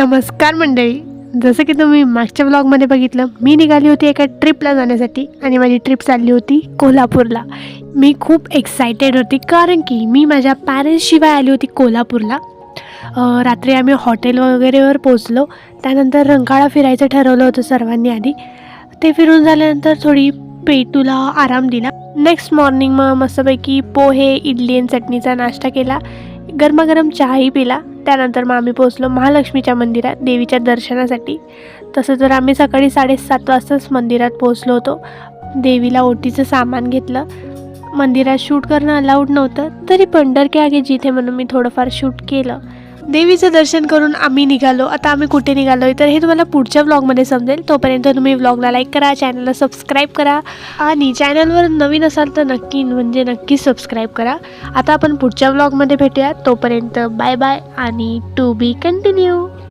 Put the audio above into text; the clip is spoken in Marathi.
नमस्कार मंडळी. जसं की तुम्ही मागच्या व्लॉगमध्ये बघितलं, मी निघाली होती एका ट्रिपला जाण्यासाठी आणि माझी ट्रिप चालली होती कोल्हापूरला. मी खूप एक्सायटेड होती कारण की मी माझ्या पॅरेंट्सशिवाय आली होती कोल्हापूरला. रात्री आम्ही हॉटेल वगैरेवर पोचलो. त्यानंतर रंकाळा फिरायचं ठरवलं होतं सर्वांनी आधी. ते फिरून झाल्यानंतर थोडी पेटूला आराम दिला. नेक्स्ट मॉर्निंग मग मस्तपैकी पोहे, इडली आणि चटणीचा नाश्ता केला. गरमागरम चहाही पिला. त्यानंतर मग आम्ही पोचलो महालक्ष्मीच्या मंदिरात देवीच्या दर्शनासाठी. तसं तर आम्ही सकाळी 7:30 वाजताच मंदिरात पोचलो होतो. देवीला ओटीचं सामान घेतलं. मंदिरात शूट करणं अलाउड नव्हतं, तरी पण डर के आगे जीत है म्हणून मी थोडंफार शूट केलं. देवीचं दर्शन करून आम्ही निघालो. आता आम्ही कुठे निघालो आहे तर हे तुम्हाला पुढच्या व्लॉगमध्ये समजेल. तोपर्यंत तुम्ही व्लॉगला लाईक करा, चॅनलला सबस्क्राईब करा आणि चॅनलवर नवीन असाल तर नक्की सबस्क्राईब करा. आता आपण पुढच्या व्लॉगमध्ये भेटूया. तोपर्यंत बाय बाय आणि टू बी कंटिन्यू.